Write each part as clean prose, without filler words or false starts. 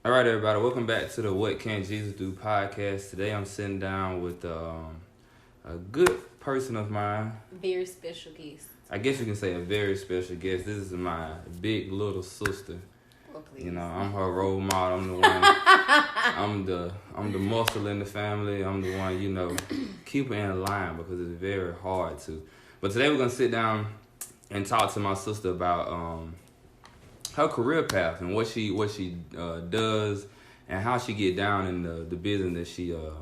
All right, everybody. Welcome back to the What Can Jesus Do podcast. Today, I'm sitting down with a good person of mine. Very special guest. I guess you can say a very special guest. This is my big little sister. Oh, please. You know, I'm her role model. I'm the one. I'm the muscle in the family. I'm the one. Keep her in line because it's very hard to. But today, we're gonna sit down and talk to my sister about her career path and what she does and how she get down in the business that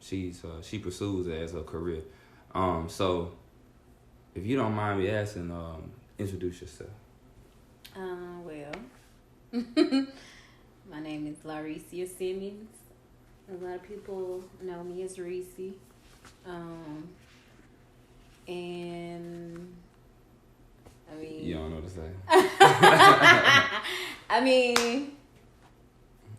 she pursues as her career. So if you don't mind me asking, introduce yourself. My name is Larecia Simmons. A lot of people know me as Reese. And I mean, You don't know what to say. I mean,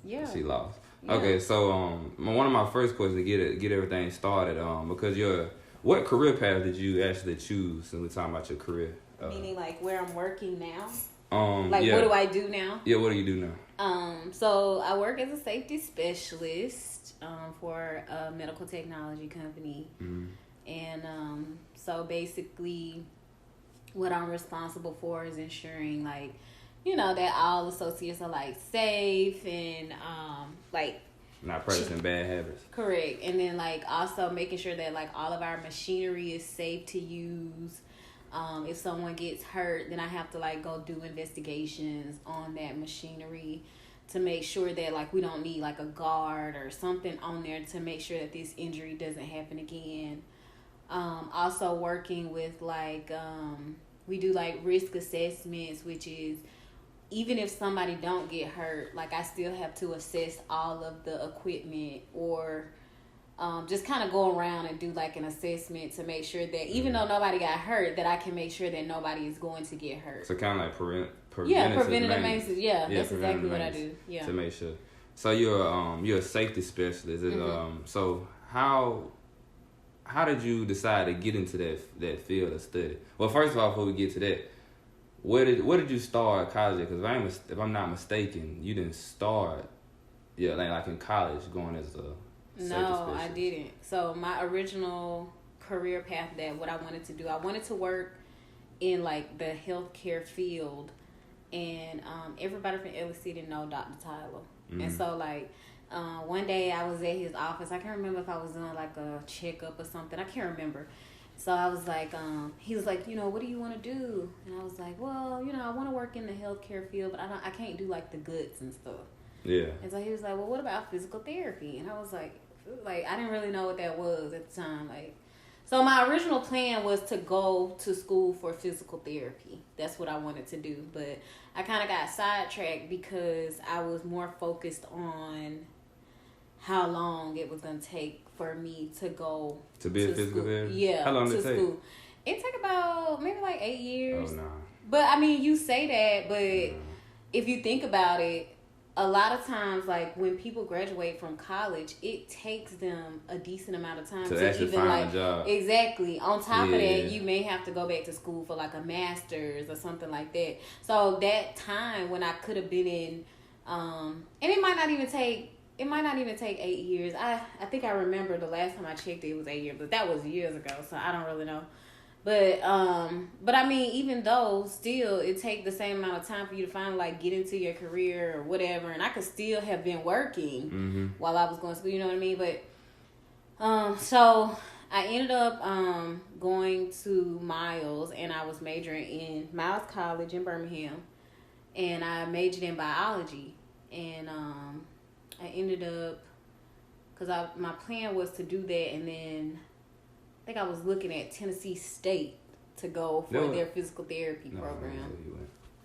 yeah. She lost. Yeah. Okay, so one of my first questions to get everything started, because what career path did you actually choose? And we're talking about your career. Meaning like where I'm working now. What do I do now? Yeah, what do you do now? So I work as a safety specialist for a medical technology company. Mm-hmm. And so basically what I'm responsible for is ensuring that all associates are safe and Not practicing bad habits. Correct. And then also making sure that all of our machinery is safe to use. If someone gets hurt, then I have to go do investigations on that machinery to make sure that we don't need a guard or something on there to make sure that this injury doesn't happen again. Also working with we do risk assessments, which is even if somebody don't get hurt, I still have to assess all of the equipment or just kind of go around and do an assessment to make sure that even though nobody got hurt, that I can make sure that nobody is going to get hurt. So kind of preventative maintenance. Yeah, that's exactly what I do. Yeah. To make sure. So you're a safety specialist. Mm-hmm. So how did you decide to get into that field of study? Well, first of all, before we get to that, where did you start college? Because if I'm not mistaken, you didn't start like in college going as a safety specialist. I didn't. So my original career path, that what I wanted to do, I wanted to work in the healthcare field, and everybody from LSC didn't know Dr. Tyler. Mm-hmm. And so one day I was at his office. I can't remember if I was doing a checkup or something. I can't remember. So I was he was what do you want to do? And I was well, I want to work in the healthcare field, but I can't do the guts and stuff. Yeah. And so he was well, what about physical therapy? And I was I didn't really know what that was at the time. So my original plan was to go to school for physical therapy. That's what I wanted to do. But I kind of got sidetracked because I was more focused on how long it was going to take for me to go to be a physical therapist. Yeah. How long did it take? School. It took about maybe 8 years. Oh, no. But I mean, you say that, but if you think about it, a lot of times, when people graduate from college, it takes them a decent amount of time to actually even find a job. Exactly. On top of that, you may have to go back to school for a master's or something like that. So that time when I could have been in, and it might not even take 8 years. I think I remember the last time I checked it was 8 years, but that was years ago, so I don't really know. But I mean, even though still it take the same amount of time for you to finally get into your career or whatever, and I could still have been working while I was going to school, you know what I mean? But so I ended up going to Miles, and I was majoring in Miles College in Birmingham, and I majored in biology, and I ended up, because my plan was to do that, and then I think I was looking at Tennessee State to go for their physical therapy program.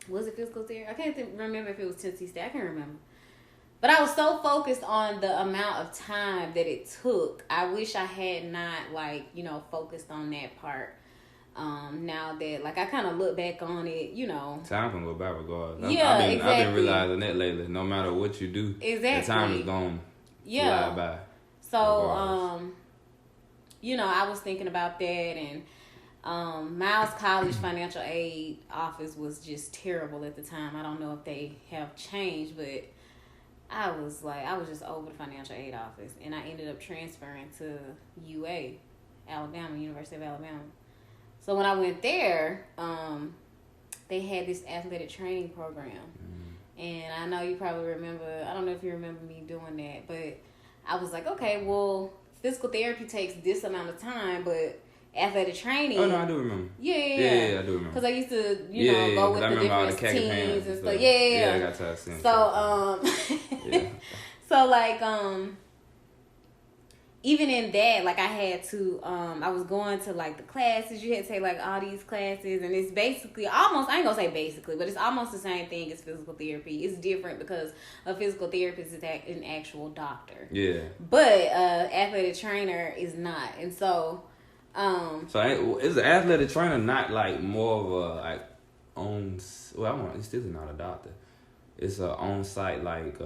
Was it physical therapy? I can't remember if it was Tennessee State. I can't remember. But I was so focused on the amount of time that it took. I wish I had not, focused on that part. Now that, I kind of look back on it, Time can go by regardless. Yeah, exactly. I've been realizing that lately. No matter what you do, exactly, the time is going to fly by. So, I was thinking about that, and Miles College financial aid office was just terrible at the time. I don't know if they have changed, but I was just over the financial aid office, and I ended up transferring to UA, Alabama, University of Alabama. So when I went there, they had this athletic training program. And I know you probably remember, I don't know if you remember me doing that, but I was like, okay, well, physical therapy takes this amount of time, but athletic training. Oh, no, I do remember. Yeah, I do remember. Because I used to, go with the different teams and stuff. Yeah, I got tired of seeing So, so like, even in that, like, I had to, I was going to, like, the classes. You had to take, like, all these classes. And it's basically almost, I ain't going to say basically, but it's almost the same thing as physical therapy. It's different because a physical therapist is an actual doctor. Yeah. But athletic trainer is not. And so... so is the athletic trainer not, like, more of a, like, it's still not a doctor. It's a on-site, like,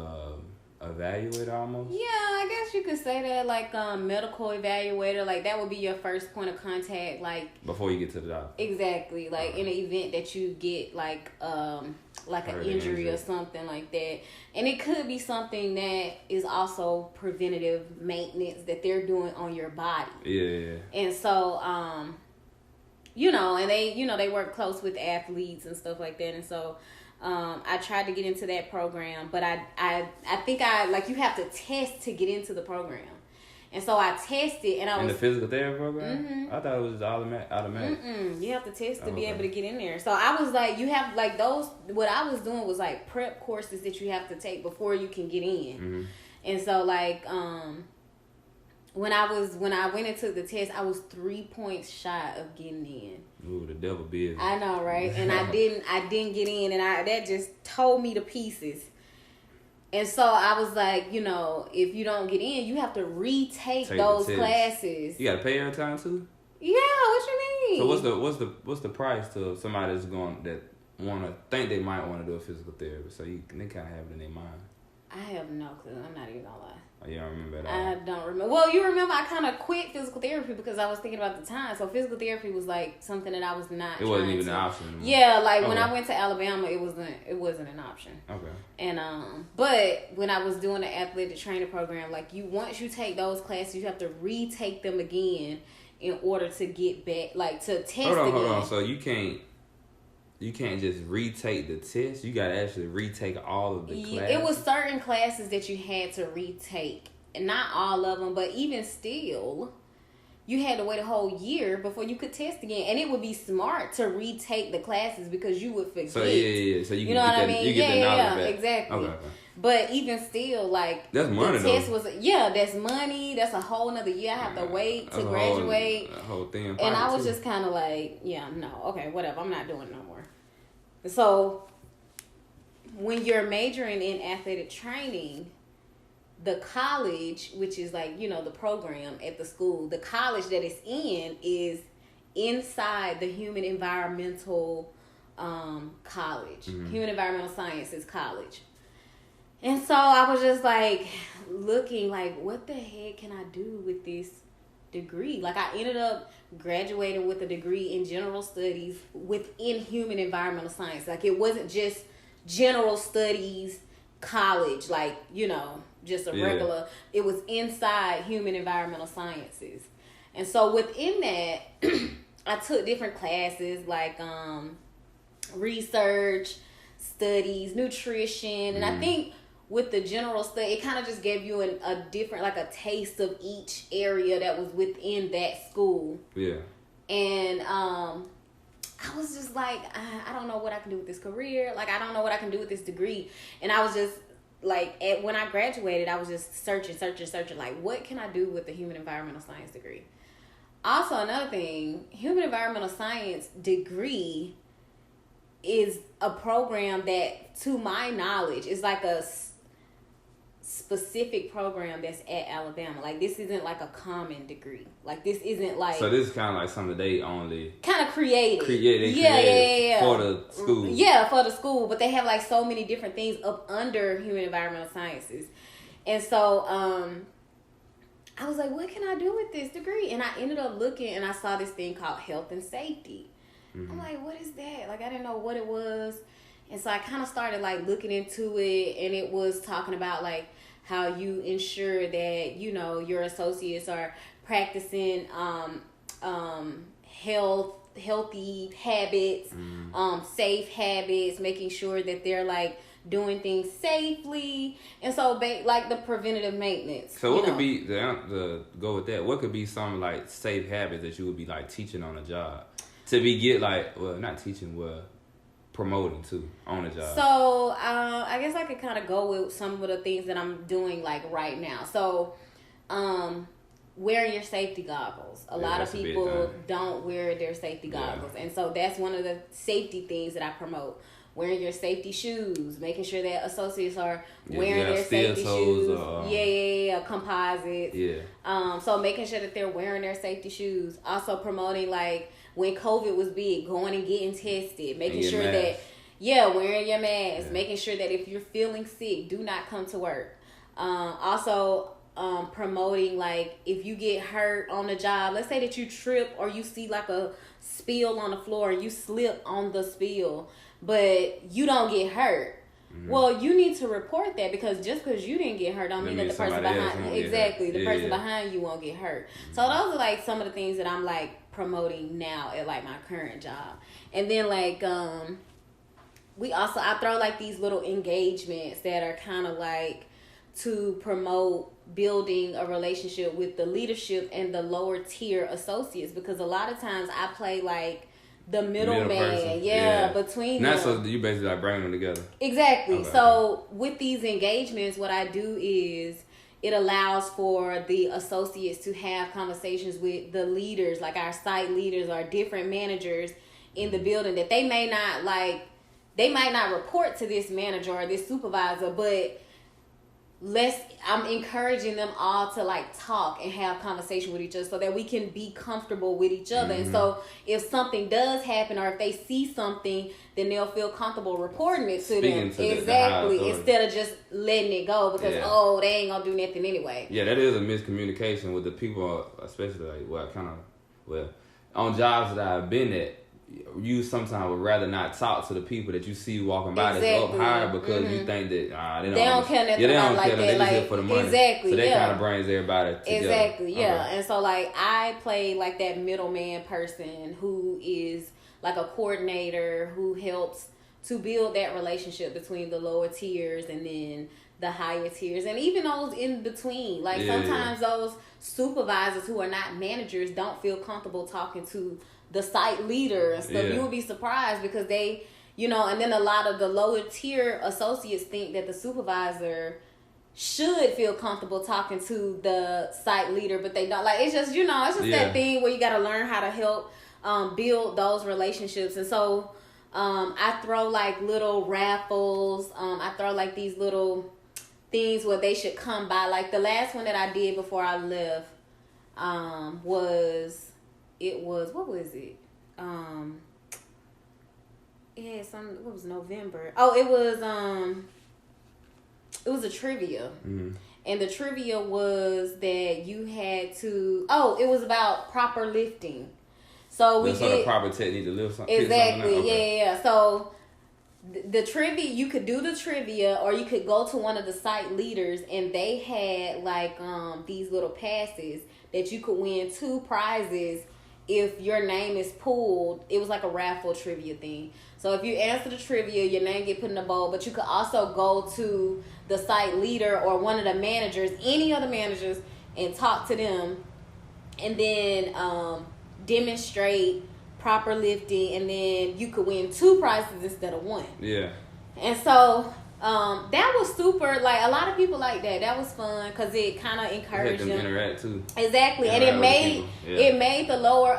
evaluator almost? Yeah, I guess you could say that, like, medical evaluator. Like, that would be your first point of contact, like... Before you get to the doctor. Exactly. Like, in the event that you get, like an injury or something like that. And it could be something that is also preventative maintenance that they're doing on your body. Yeah. And so, and they work close with athletes and stuff like that. And so... I tried to get into that program, but I think you have to test to get into the program. And so I tested, and in the physical therapy program? Mm-hmm. I thought it was automatic. You have to test to be able to get in there. So I was like, you have, like, those, what I was doing was, like, prep courses that you have to take before you can get in. Mm-hmm. And so, like, when I went into the test, I was 3 points shy of getting in. Ooh, the devil busy. I know, right? And I didn't get in, and that just tore me to pieces. And so I was like, if you don't get in, you have to retake those classes. You gotta pay every time too? Yeah, what you mean? So what's the price to somebody that's think they might want to do a physical therapy? So they kind of have it in their mind. I have no clue. I'm not even gonna lie. Oh, you don't remember at all? I don't remember. Well, you remember I kind of quit physical therapy because I was thinking about the time. So physical therapy was like something that I was not. It wasn't even an option anymore. Yeah, like when I went to Alabama, it wasn't an option. Okay. And but when I was doing the athletic training program, like once you take those classes, you have to retake them again in order to get back, like to test again. Hold on. So you can't just retake the test. You gotta actually retake all of the classes. It was certain classes that you had to retake, and not all of them, but even still, you had to wait a whole year before you could test again. And it would be smart to retake the classes because you would forget. So yeah. So you know what I mean? You get the knowledge back. Exactly. Okay. But even still, like, that's money. The test was that's money. That's a whole nother year. I have to wait to graduate. A whole thing. And I was just kind of like, okay, whatever. I'm not doing it no more. So, when you're majoring in athletic training, the college, which is like, the program at the school, the college that it's in is inside the Human Environmental College, Human Environmental Sciences College. And so I was just like looking like, what the heck can I do with this degree? Like, I ended up graduating with a degree in general studies within human environmental science. Like, it wasn't just general studies college, like, just a regular. It was inside human environmental sciences. And so within that, I took different classes like research, studies, nutrition, and I think with the general study, it kind of just gave you a different, like, a taste of each area that was within that school. Yeah. And I was just like, I don't know what I can do with this career. Like, I don't know what I can do with this degree. And I was just like, when I graduated, I was just searching. Like, what can I do with the human environmental science degree? Also, another thing, human environmental science degree is a program that, to my knowledge, is like a specific program that's at Alabama. Like, this isn't like a common degree. Like, this isn't like... So this is kind of like something they only... kind of created. Yeah. For the school. Yeah, for the school. But they have like so many different things up under human environmental sciences. And so, I was like, what can I do with this degree? And I ended up looking and I saw this thing called health and safety. I'm like, what is that? Like, I didn't know what it was. And so I kind of started like looking into it, and it was talking about like how you ensure that, you know, your associates are practicing healthy habits, safe habits, making sure that they're like doing things safely, and so like the preventative maintenance. So what could be the go with that? What could be some like safe habits that you would be like teaching on the job to be not teaching, promoting too on the job? So I guess I could kind of go with some of the things that I'm doing like right now. So wearing your safety goggles. A lot of people don't wear their safety goggles, and so that's one of the safety things that I promote. Wearing your safety shoes, making sure that associates are wearing their safety shoes. Composites. Yeah. So making sure that they're wearing their safety shoes. Also promoting like when COVID was big, going and getting tested, making sure that wearing your mask, making sure that if you're feeling sick, do not come to work. Also promoting like if you get hurt on the job, let's say that you trip or you see like a spill on the floor and you slip on the spill, but you don't get hurt. Well, you need to report that, because just because you didn't get hurt don't mean that the person behind you won't get hurt. So those are like some of the things that I'm like promoting now at like my current job. And then like I throw like these little engagements that are kind of like to promote building a relationship with the leadership and the lower tier associates, because a lot of times I play like the middleman, between them. So you basically like bringing them together. Exactly. Okay. So with these engagements, what I do is it allows for the associates to have conversations with the leaders, like our site leaders or different managers in the building that they might not report to this manager or this supervisor, but I'm encouraging them all to like talk and have conversation with each other so that we can be comfortable with each other. And so if something does happen or if they see something, then they'll feel comfortable reporting it to them. Exactly. Instead of just letting it go because, they ain't gonna do nothing anyway. Yeah, that is a miscommunication with the people, especially like on jobs that I've been at. You sometimes would rather not talk to the people that you see walking by that's up higher because you think that they don't care nothing about like that. They just here for the money. Exactly. So that kind of brings everybody together. Exactly. Yeah. Okay. And so like I play like that middleman person who is like a coordinator who helps to build that relationship between the lower tiers and then the higher tiers and even those in between. Like sometimes those supervisors who are not managers don't feel comfortable talking to the site leader and stuff. You would be surprised because they, and then a lot of the lower tier associates think that the supervisor should feel comfortable talking to the site leader, but they don't. Like, it's just, that thing where you got to learn how to help build those relationships. And so I throw like little raffles. I throw like these little things where they should come by. Like the last one that I did before I left was what was it? What was November? Oh, it was a trivia. Mm-hmm. And the trivia was that you had to, it was about proper lifting. So the proper technique to lift something. Exactly. Okay. Yeah. So the trivia, you could do the trivia or you could go to one of the site leaders and they had like these little passes that you could win 2 prizes if your name is pulled. It was like a raffle trivia thing. So if you answer the trivia, your name get put in a bowl, but you could also go to the site leader or one of the managers, any of the managers, and talk to them and then demonstrate proper lifting, and then you could win 2 prizes instead of 1. Yeah. And so that was super. Like a lot of people like that. That was fun because it kind of encouraged them to interact too. Exactly, and it made the lower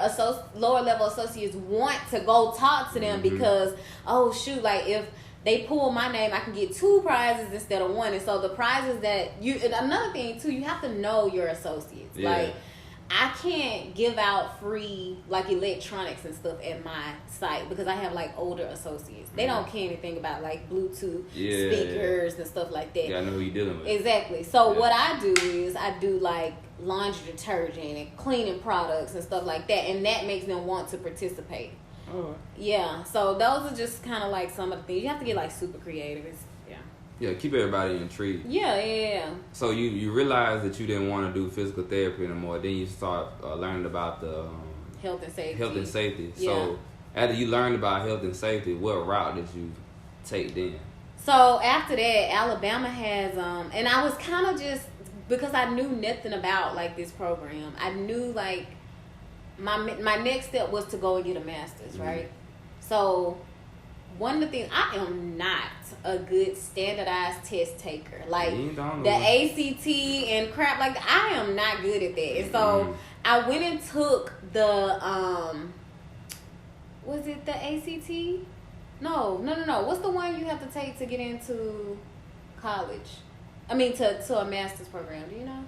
level associates want to go talk to them because like if they pull my name, I can get 2 prizes instead of 1. And so the prizes that and another thing too, you have to know your associates. Yeah. Like I can't give out free like electronics and stuff at my site because I have like older associates. They don't care anything about like Bluetooth speakers and stuff like that. You gotta know who you're dealing with. Exactly. So what I do is I do like laundry detergent and cleaning products and stuff like that, and that makes them want to participate. Oh. Yeah, so those are just kind of like some of the things. You have to get like super creative. Yeah, keep everybody intrigued. Yeah. So you realize that you didn't want to do physical therapy anymore. Then you start learning about the health and safety. Yeah. So after you learned about health and safety, what route did you take then? So after that, Alabama has and I was kind of just, because I knew nothing about like this program. I knew like my next step was to go and get a master's, right? So one of the things, I am not a good standardized test taker. Like the ACT and crap like that, I am not good at that. And so I went and took the was it the ACT? No. What's the one you have to take to get into college? I mean to a master's program, do you know?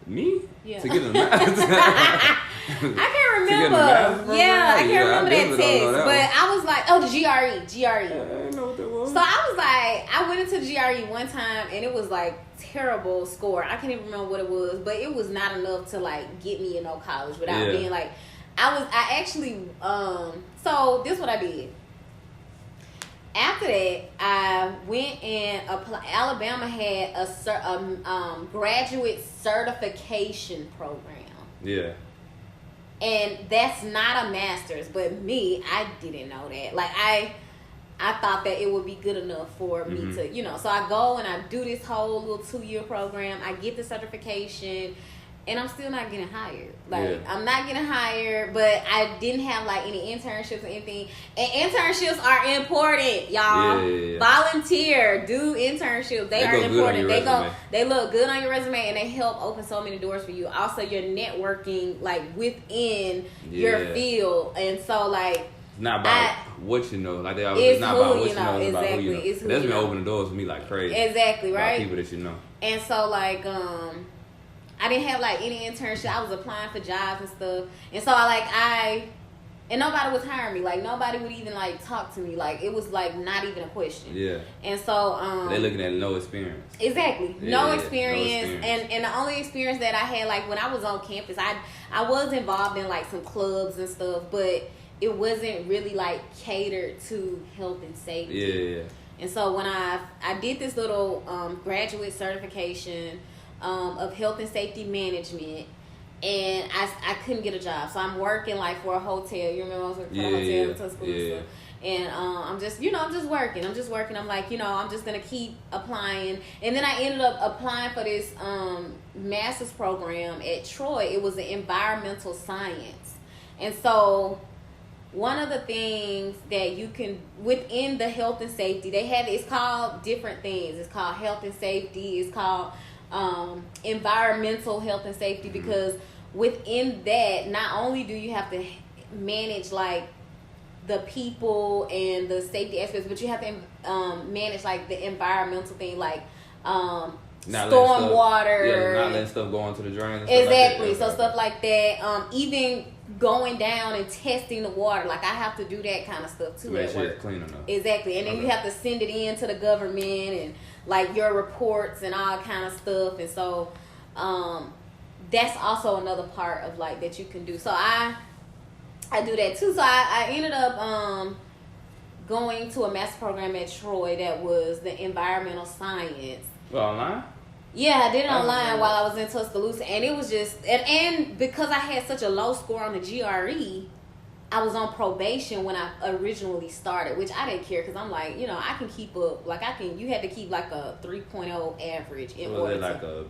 Me? Yeah. To get a master's? I can't remember. Yeah, I can't remember that test. But I was like, oh, the GRE. I didn't know what that was. So I was like, I went into GRE one time and it was like terrible score. I can't even remember what it was, but it was not enough to like get me in no college without being like, I actually, so this is what I did. After that, I went and applied. Alabama had a graduate certification program. Yeah. And that's not a master's, but me, I didn't know that. Like, I thought that it would be good enough for me to, you know. So I go and I do this whole little 2-year program. I get the certification. And I'm still not getting hired. Like, I'm not getting hired, but I didn't have, like, any internships or anything. And internships are important, y'all. Yeah. Volunteer. Do internships. They are important. They look good on your resume, and they help open so many doors for you. Also, you're networking, like, within your field. And so, like... It's not about what you know. Like, it's not about what you know. It's about who you know. It's that's been opening doors for me like crazy. Exactly, right? About people that you know. And so, like, I didn't have like any internship. I was applying for jobs and stuff, and so and nobody was hiring me. Like nobody would even like talk to me. Like it was like not even a question. Yeah. And so they're looking at no experience. Exactly, no experience. And the only experience that I had, like when I was on campus, I was involved in like some clubs and stuff, but it wasn't really like catered to health and safety. Yeah. And so when I did this little graduate certification of health and safety management, and I couldn't get a job, so I'm working like for a hotel. You remember I was working for a hotel in Tuscaloosa, and I'm just working. I'm like, I'm just gonna keep applying, and then I ended up applying for this master's program at Troy. It was an environmental science, and so one of the things that you can within the health and safety, it's called different things. It's called health and safety. It's called environmental health and safety, because within that, not only do you have to manage like the people and the safety aspects, but you have to manage like the environmental thing, like storm water. Not letting stuff go into the drain. Exactly. So stuff like that. Even going down and testing the water, like I have to do that kind of stuff too. Make sure it's clean enough. Exactly. And then you have to send it in to the government and like your reports and all kind of stuff. And so that's also another part of like that you can do. So I do that too. So I ended up going to a master program at Troy that was the environmental science. Well, online? Yeah, I did it online while I was in Tuscaloosa, and it was just and because I had such a low score on the GRE, I was on probation when I originally started, which I didn't care because I'm like, I can keep up. Like you had to keep like a 3.0 average in order to.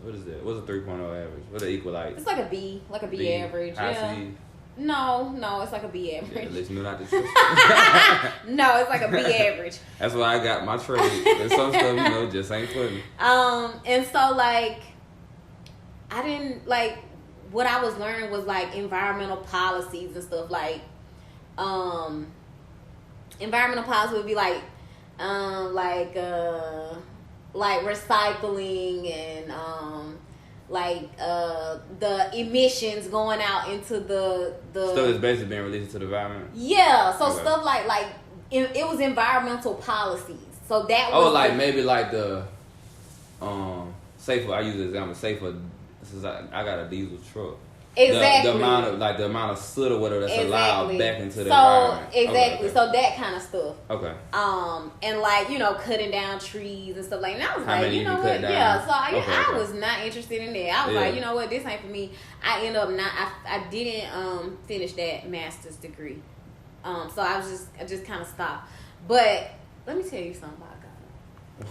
What is that? What's a 3.0 average? What they equal like? It's like a B average. Yeah. No, it's like a B average. Yeah, let you know not to trust. No, it's like a B average. That's why I got my trade. And some stuff, just ain't for me. And so like, I didn't like what I was learning was like environmental policies and stuff. Like, environmental policy would be like recycling and the emissions going out into the stuff that's basically being released to the environment. Yeah, so stuff like it was environmental policies. So that was like maybe like the say for, I use the example, say for since I got a diesel truck. Exactly. The amount of soot or whatever that's allowed back into the environment. Okay. So that kind of stuff. Okay. And like, you know, cutting down trees and stuff like that. I was How like, you know what? Down? Yeah. So I was not interested in that. I was like, you know what? This ain't for me. I end up not. I didn't finish that master's degree. So I just kind of stopped. But let me tell you something about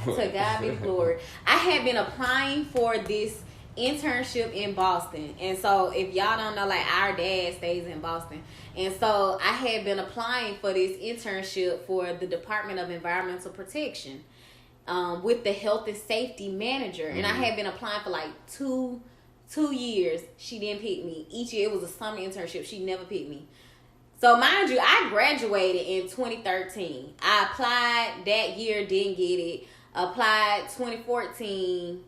God. To God be the glory. I had been applying for this internship in Boston, and so if y'all don't know, like, our dad stays in Boston, and so I had been applying for this internship for the Department of Environmental Protection with the health and safety manager, and I had been applying for like two years. She didn't pick me. Each year it was a summer internship. She never picked me. So mind you, I graduated in 2013. I applied that year, didn't get it. Applied 2014.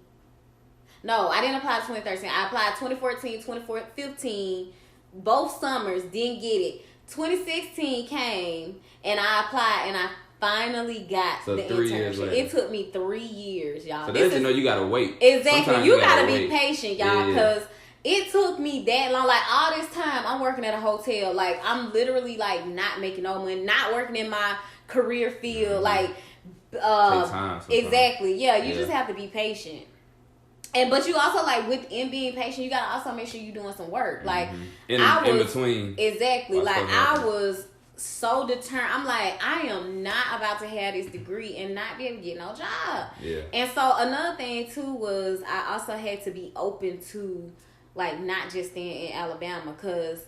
No, I didn't apply 2013. I applied 2014, 2015, both summers, didn't get it. 2016 came, and I applied, and I finally got the 3 years internship. later. It took me 3 years, y'all. So that's, you know, you gotta wait. Exactly. Sometimes you gotta be wait. patient, y'all, because it took me that long. Like, all this time, I'm working at a hotel. Like, I'm literally, like, not making no money, not working in my career field. Like, take time sometimes. Exactly. Yeah, you just have to be patient. But you also, like, within being patient, you gotta also make sure you're doing some work. Like, in between. Exactly. Like, I was so determined. I'm like, I am not about to have this degree and not be able to get no job. Yeah. And so another thing too was I also had to be open to, like, not just staying in Alabama, because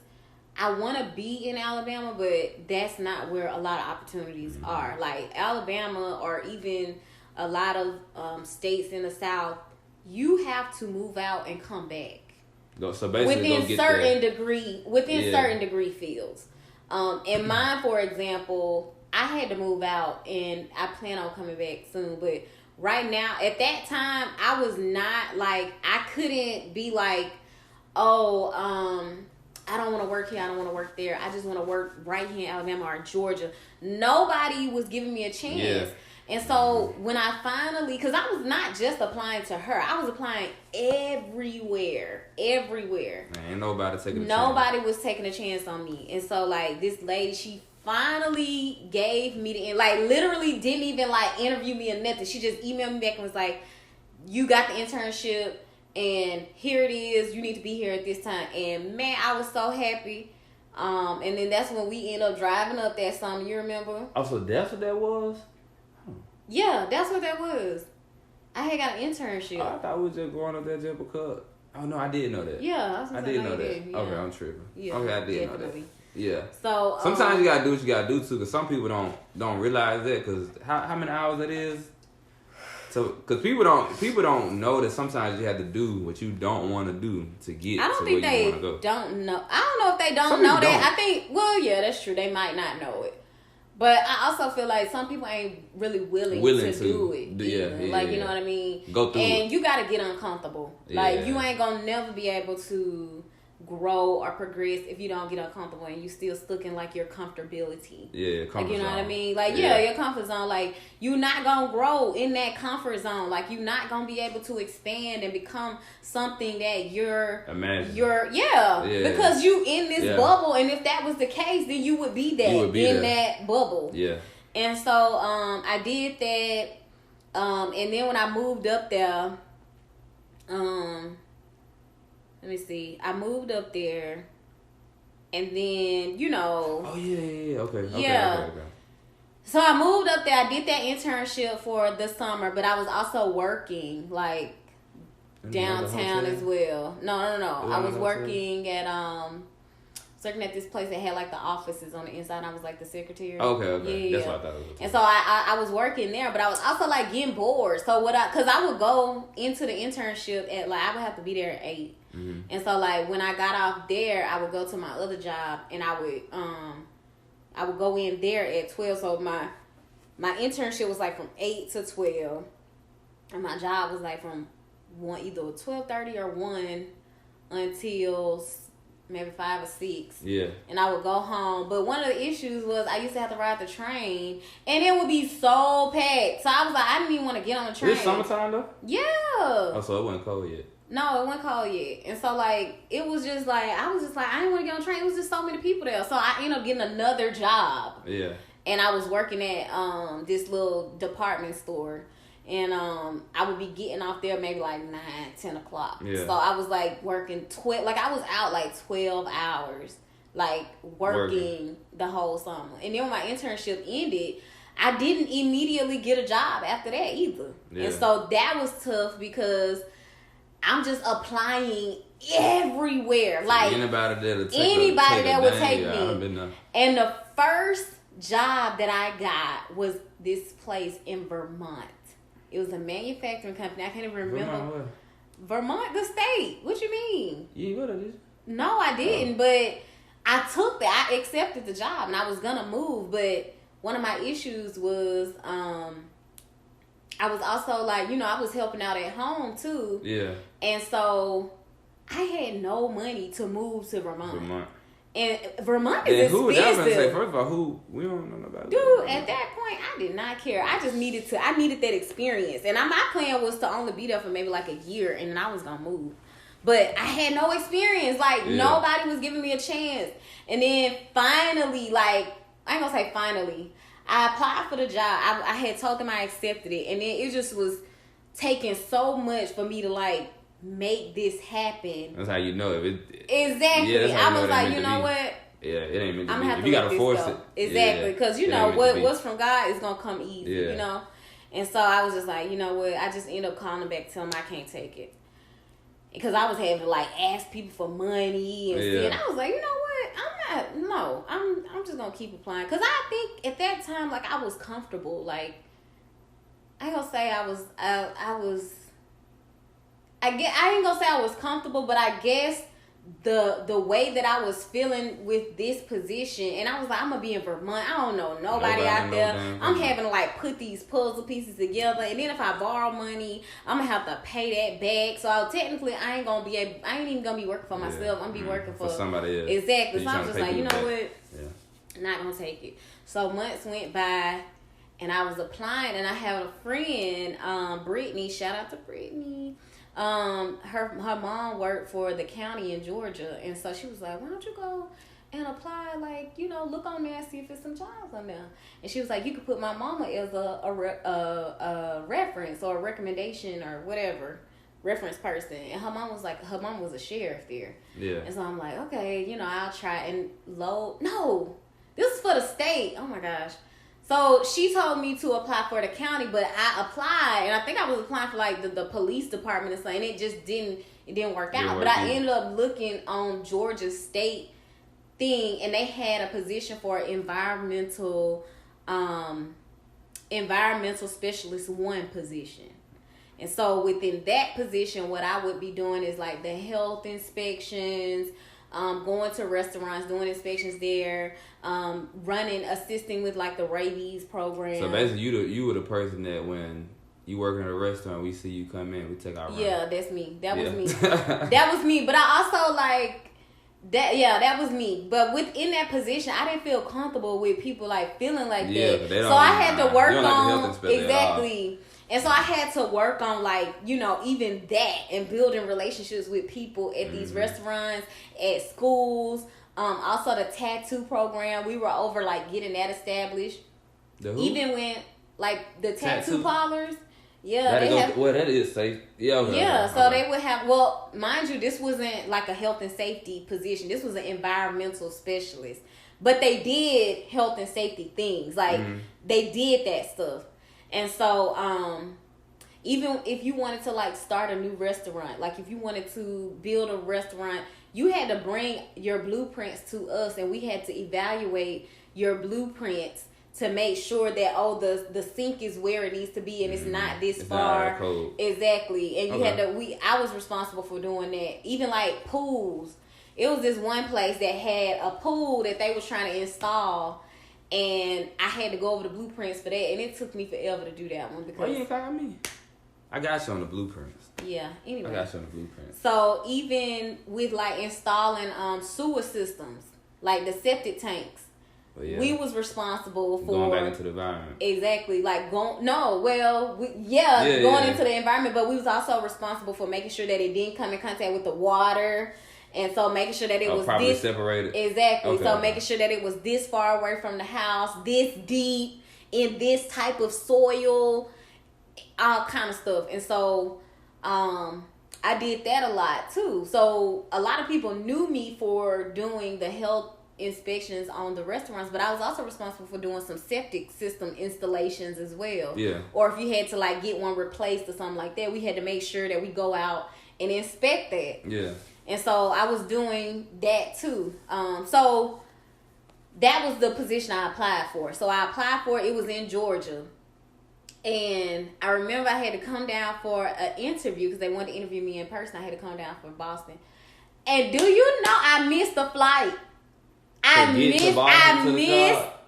I want to be in Alabama, but that's not where a lot of opportunities are. Like, Alabama, or even a lot of states in the South, you have to move out and come back. So basically, within certain degree fields. In mine, for example, I had to move out, and I plan on coming back soon. But right now, at that time, I was not, like, I couldn't be like, oh, I don't want to work here, I don't want to work there, I just want to work right here in Alabama or Georgia. Nobody was giving me a chance. Yeah. And so when I finally, because I was not just applying to her, I was applying everywhere. Man, ain't nobody taking a chance. Nobody was taking a chance on me. And so, like, this lady, she finally gave me the, like, literally didn't even, like, interview me or nothing. She just emailed me back and was like, you got the internship, and here it is, you need to be here at this time. And man, I was so happy. And then that's when we ended up driving up that summer, you remember? Oh, so that's what that was? Yeah, that's what that was. I had got an internship. Oh, I thought we was just going up there just because. Oh, no, I did know that. Yeah, I did know that. Yeah. Okay, I'm tripping. Yeah, okay, I did know that. Yeah. So sometimes you gotta do what you gotta do too, because some people don't realize that. Because how many hours it is. So, because people don't know that sometimes you have to do what you don't want to do to get to where you want to go. Don't know. I don't know if they don't know that. I think, well, yeah, that's true. They might not know it. But I also feel like some people ain't really willing to do it. Yeah, like, you know what I mean? Go through and you got to get uncomfortable. Like, you ain't going to never be able to grow or progress if you don't get uncomfortable and you still stuck in, like, your comfortability. Yeah, comfort like, you know zone. what I mean? Like, your comfort zone. Like, you're not going to grow in that comfort zone. Like, you're not going to be able to expand and become something that Imagine. Because you in this bubble, and if that was the case, then you would be that bubble. Yeah. And so I did that, and then when I moved up there, let me see. I moved up there, and then, you know. Oh, yeah. Okay. So I moved up there. I did that internship for the summer, but I was also working, like, downtown as well. No. I was working at this place that had, like, the offices on the inside. I was, like, the secretary. Okay. Yeah. That's what I thought it was. And so I was working there, but I was also, like, getting bored. So because I would go into the internship at, like, I would have to be there at 8. Mm-hmm. And so, like, when I got off there, I would go to my other job, and I would go in there at 12. So my internship was, like, from 8 to 12, and my job was, like, from either 12:30 or 1 until maybe 5 or 6. Yeah. And I would go home. But one of the issues was I used to have to ride the train, and it would be so packed. So I was like, I didn't even want to get on the train. It's summertime though? Yeah. Oh, so it wasn't cold yet. No, it wasn't called yet. And so, like, it was just like, I was just like, I didn't want to get on train. It was just so many people there. So I ended up getting another job. Yeah. And I was working at this little department store. And I would be getting off there maybe like 9, 10 o'clock. Yeah. So I was like working like I was out like 12 hours, like working the whole summer. And then when my internship ended, I didn't immediately get a job after that either. Yeah. And so that was tough because I'm just applying everywhere. Like anybody that would take me. And the first job that I got was this place in Vermont. It was a manufacturing company. I can't even remember. Vermont, the state. What you mean? You go to this? No, I didn't. But I took that. I accepted the job, and I was gonna move. But one of my issues was, I was also like, I was helping out at home too. Yeah. And so I had no money to move to Vermont. And Vermont is expensive. First of all, we don't know nobody. Dude, at that point, I did not care. I just needed that experience. And my plan was to only be there for maybe like a year, and then I was going to move. But I had no experience. Like, nobody was giving me a chance. And then finally, like, I ain't going to say finally, I applied for the job. I had told them I accepted it. And then it just was taking so much for me to, like, make this happen. That's how you know it. Exactly. I was like, you know what? Yeah, it ain't meant to be. I'm gonna have to you gotta force it. Exactly, because what's from God is gonna come easy. You know, and so I was just like, you know what? I just ended up calling back, telling them I can't take it, because I was having to like ask people for money and stuff. And I was like, you know what? I'm just gonna keep applying, because I think at that time, like, I was comfortable. Like, I ain't gonna say I was. I ain't gonna say I was comfortable, but I guess the way that I was feeling with this position, and I was like, I'm gonna be in Vermont. I don't know nobody out there. I'm having to like put these puzzle pieces together, and then if I borrow money, I'm gonna have to pay that back. So technically, I ain't even gonna be working for myself. I'm gonna be working for somebody else. Exactly. So I was just like, you know what? Yeah. Not gonna take it. So months went by, and I was applying, and I had a friend, Brittany. Shout out to Brittany. Her mom worked for the county in Georgia, and so she was like, why don't you go and apply, like, look on there and see if there's some jobs on there. And she was like, you could put my mama as a reference or a recommendation or whatever, reference person. And her mom was a sheriff there. Yeah. And so I'm like, okay, I'll try. And no, this is for the state. Oh my gosh. So she told me to apply for the county, but I applied, and I think I was applying for like the police department or something. And it just didn't work out. But I ended up looking on Georgia State thing, and they had a position for environmental specialist 1 position. And so within that position, what I would be doing is like the health inspections, going to restaurants, doing inspections there, assisting with like the rabies program. So basically, you were the person that when you work in a restaurant, we see you come in, we take our Yeah, that's me. That was me. That was me. But I also like that. Yeah, that was me. But within that position, I didn't feel comfortable with people like feeling like that. So I had to work on exactly. And so I had to work on like, even that, and building relationships with people at these restaurants, at schools. Also the tattoo program, we were over like getting that established. Even when like the tattoo parlors. Yeah, that is safe. Yeah, okay. Yeah, so they would have, well, mind you, this wasn't like a health and safety position. This was an environmental specialist. But they did health and safety things. Like, they did that stuff. And so, even if you wanted to like start a new restaurant, like if you wanted to build a restaurant, you had to bring your blueprints to us, and we had to evaluate your blueprints to make sure that the sink is where it needs to be, and it's not this far. Exactly. And you had to I was responsible for doing that. Even like pools. It was this one place that had a pool that they was trying to install, and I had to go over the blueprints for that, and it took me forever to do that one because. Why you ain't call me? I got you on the blueprints. Yeah, anyway. I got you on the blueprints. So even with like installing sewer systems, like the septic tanks, Yeah. We was responsible for going back into the environment. Exactly, like going into the environment, but we was also responsible for making sure that it didn't come in contact with the water, and so making sure that it was properly this separated. Exactly. Okay. So making sure that it was this far away from the house, this deep in this type of soil, all kind of stuff, and so I did that a lot too. So a lot of people knew me for doing the health inspections on the restaurants, but I was also responsible for doing some septic system installations as well. Yeah. Or if you had to like get one replaced or something like that, we had to make sure that we go out and inspect that. Yeah. And so I was doing that too. So that was the position I applied for. So I applied for it. It was in Georgia. And I remember I had to come down for an interview because they wanted to interview me in person. I had to come down from Boston. And do you know I missed the flight? I missed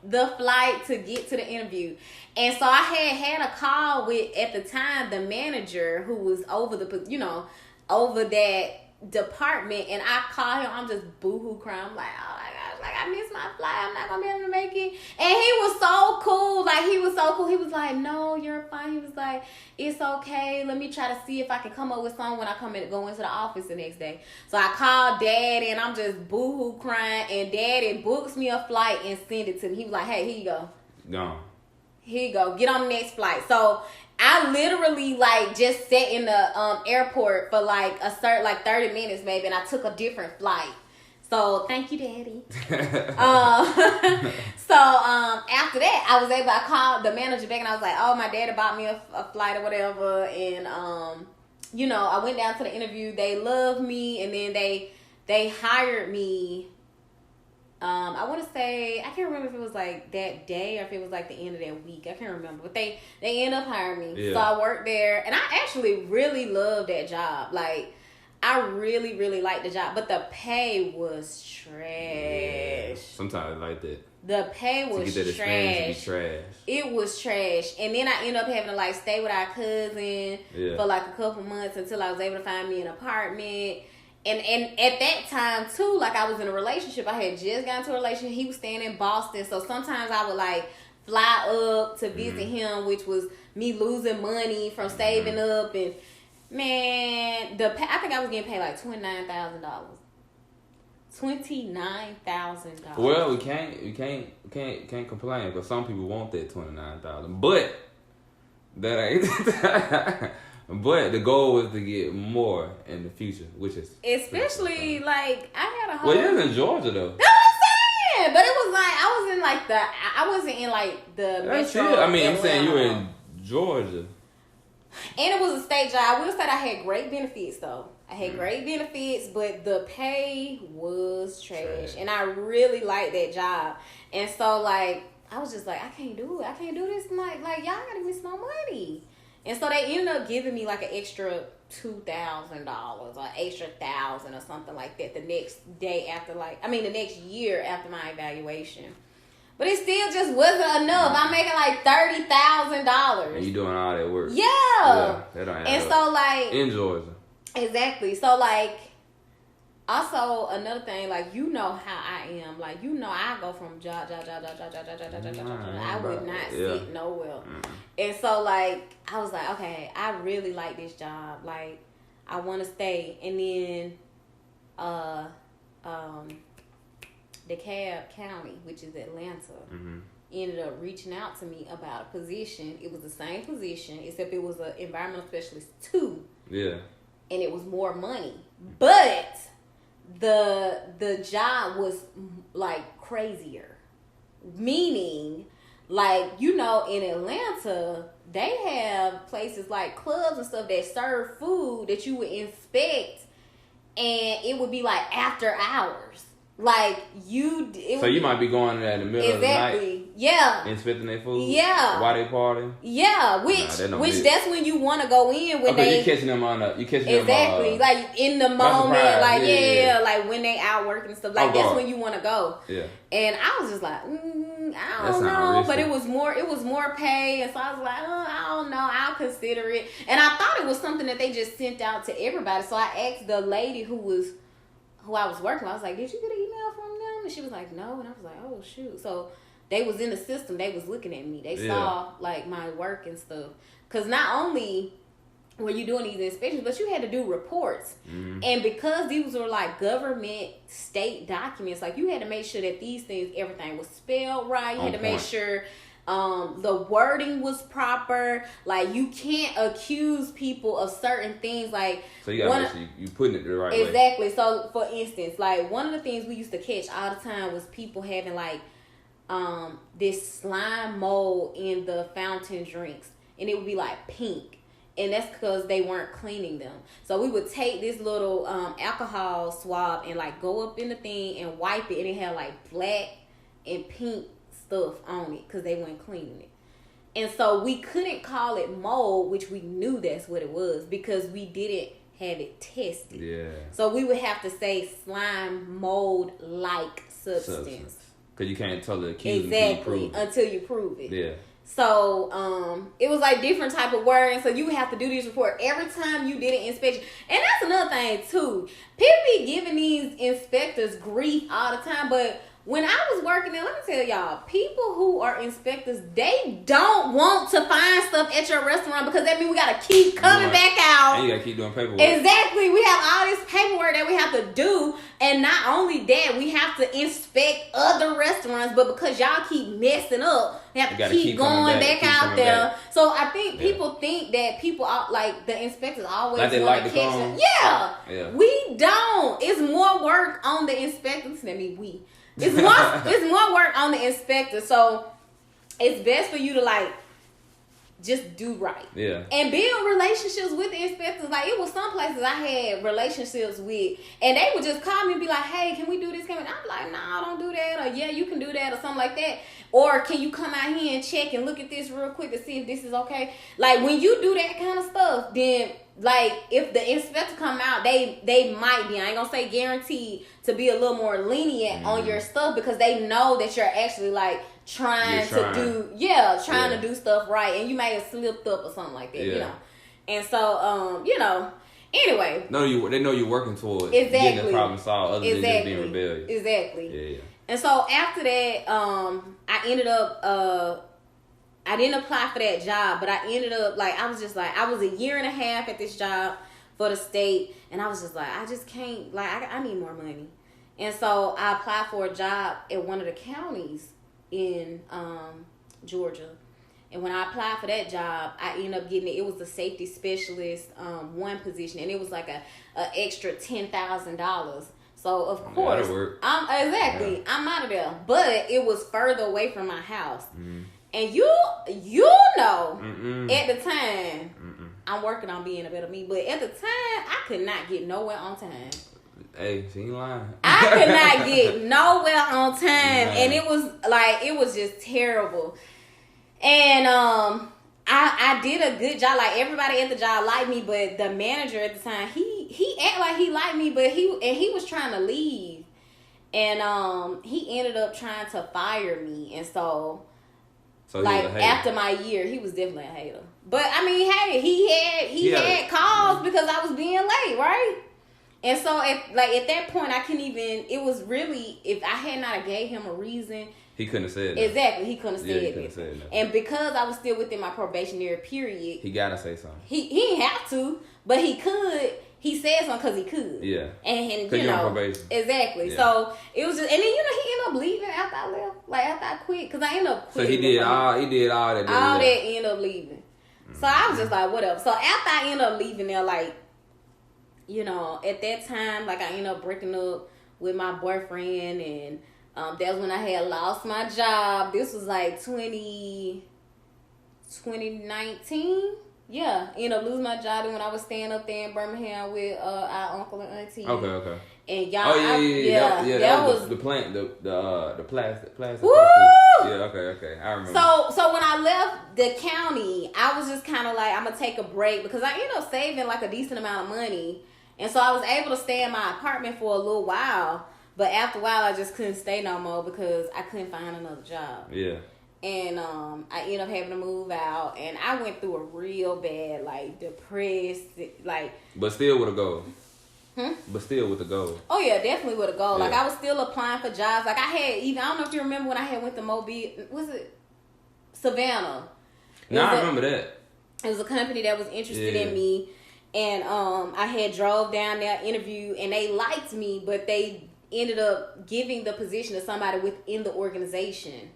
the flight to get to the interview. And so I had a call with, at the time, the manager who was over that department, and I called him. I'm just boohoo crying. I'm like, oh my gosh, like I missed my flight. I'm not gonna be able to make it. And he was so cool. He was like, no, you're fine. He was like, it's okay. Let me try to see if I can come up with something when I go into the office the next day. So I called Daddy, and I'm just boohoo crying. And Daddy books me a flight and send it to me. He was like, hey, here you go. Gone. Here you go. Get on the next flight. So I literally just sat in the airport for a certain 30 minutes maybe, and I took a different flight. So thank you, Daddy. So after that, I called the manager back, and I was like, oh, my daddy bought me a flight or whatever, and I went down to the interview. They loved me, and then they hired me. I want to say, I can't remember if it was that day or if it was the end of that week. I can't remember, but they ended up hiring me. Yeah. So I worked there, and I actually really loved that job. I really, really liked the job, but the pay was trash. Yeah, sometimes I like that. The pay was trash. It was trash. And then I ended up having to stay with our cousin for a couple months until I was able to find me an apartment. And at that time too, I was in a relationship. I had just gotten into a relationship. He was staying in Boston, so sometimes I would fly up to visit him, which was me losing money from saving up. And man, I think I was getting paid $29,000. $29,000. Well, we can't complain because some people want that $29,000, but that ain't. But the goal was to get more in the future, which is especially I had a whole. Well, you're in Georgia though. That's what I'm saying. But it was I was in I wasn't in the That's metro. it. I mean, I'm saying you were in Georgia. And it was a state job. I will say I had great benefits though. I had great benefits, but the pay was trash. And I really liked that job. And so I was just I can't do it. I can't do this. Y'all gotta give me some more money. And so they ended up giving me an extra $2,000 or extra $1,000 or something like that the next day after the next year after my evaluation. But it still just wasn't enough. I'm making $30,000. And you doing all that work. Yeah. That don't and so in Georgia. Exactly. So also another thing, you know how I am. I go from job. I would not sit nowhere. And so I was okay, I really like this job. I want to stay. And then DeKalb County, which is Atlanta, ended up reaching out to me about a position. It was the same position, except it was an environmental specialist 2. Yeah. And it was more money. But the job was crazier, meaning in Atlanta they have places clubs and stuff that serve food that you would inspect, and it would be after hours. You might be going there in the middle of the night. Yeah. Inspecting their food. Yeah. While they party. Yeah. Which that's when you want to go in when you catching them on you catching them in the moment, when they out working and stuff. That's when you want to go. Yeah. And I was just I don't know, but it was more pay, and so I was I don't know, I'll consider it. And I thought it was something that they just sent out to everybody. So I asked the lady who I was working with, I was like, did you get an email from them? And she was like, no. And I was like, oh shoot. So they was in the system. They was looking at me. They saw like my work and stuff. Cause not only were you doing these inspections, but you had to do reports. Mm-hmm. And because these were like government state documents, like you had to make sure that these things, everything was spelled right. You had to make sure the wording was proper. Like you can't accuse people of certain things. Like so you gotta make sure you putting it the right way. Exactly. So for instance, like one of the things we used to catch all the time was people having like this slime mold in the fountain drinks, and it would be like pink. And that's because they weren't cleaning them. So we would take this little alcohol swab and like go up in the thing and wipe it, and it had like black and pink stuff on it because they weren't cleaning it. And so we couldn't call it mold, which we knew that's what it was because we didn't have it tested. Yeah. So we would have to say slime mold like substance. Because you can't tell the accused until you prove it. Yeah. So, it was like different type of wording. So you would have to do this report every time you did an inspection. And that's another thing too. People be giving these inspectors grief all the time, but when I was working there, let me tell y'all, people who are inspectors, they don't want to find stuff at your restaurant because that means we got to keep coming back out. And you got to keep doing paperwork. Exactly. We have all this paperwork that we have to do. And not only that, we have to inspect other restaurants. But because y'all keep messing up, we have to keep going back out there. So I think people think that people, like the inspectors always like they want to catch them. Yeah. We don't. It's more work on the inspectors than we. It's more work on the inspector, so it's best for you to like just do right. Yeah. And build relationships with the inspectors. Like it was some places I had relationships with, and they would just call me and be like, "Hey, can we do this?" And I'm like, "Nah, don't do that," or "Yeah, you can do that," or something like that. Or can you come out here and check and look at this real quick to see if this is okay? Like when you do that kind of stuff, then like if the inspector come out, they might be, I ain't gonna say guaranteed, to be a little more lenient on your stuff because they know that you're actually like trying to do stuff right, and you may have slipped up or something like that, you know. And so anyway. No, they know you're working towards getting the problem solved other than just being rebellious. Exactly. Yeah. And so after that, I ended up I didn't apply for that job, but I ended up I was a year and a half at this job for the state, and I was just like, I just can't, I need more money. And so I applied for a job at one of the counties in Georgia. And when I applied for that job, I ended up getting it. It was the safety specialist one position, and it was like a extra $10,000. So of course, I'm out of there. But it was further away from my house. Mm-hmm. And you know, at the time, I'm working on being a better me. But at the time, I could not get nowhere on time. Hey, she ain't lying. I could not get nowhere on time, and it was just terrible. And I did a good job. Like everybody at the job liked me, but the manager at the time, he acted like he liked me, but he was trying to leave, and he ended up trying to fire me, and so after my year, he was definitely a hater. But I mean, hey, he had calls because I was being late, right? And so at that point, I couldn't even. It was really, if I had not gave him a reason. He couldn't have said that. Exactly, he couldn't have said it. And because I was still within my probationary period, he gotta say something. He didn't have to, but he could. He said something because he could. Yeah. And you know, on probation. Exactly. Yeah. So it was just, and then he ended up leaving after I left, after I quit, because I ended up quitting. So he did all that. All that ended up leaving. So I was just like, whatever. So after I ended up leaving there, at that time, I ended up breaking up with my boyfriend, and that's when I had lost my job. This was 2019. Yeah, ended up losing my job when I was staying up there in Birmingham with our uncle and auntie. Okay. And y'all, that was the plant, the plastic. Woo! Yeah, okay, I remember. So when I left the county, I was just kind of I'm gonna take a break because I ended up saving a decent amount of money, and so I was able to stay in my apartment for a little while. But after a while, I just couldn't stay no more because I couldn't find another job. Yeah. And I ended up having to move out, and I went through a real bad, depressed, But still with a goal. But still with a goal. Oh yeah, definitely with a goal. Yeah. Like I was still applying for jobs. Like I had even, I don't know if you remember when I had went to Mobile, was it Savannah? I remember that. It was a company that was interested in me, and I had drove down there, interviewed, and they liked me, but they ended up giving the position to somebody within the organization.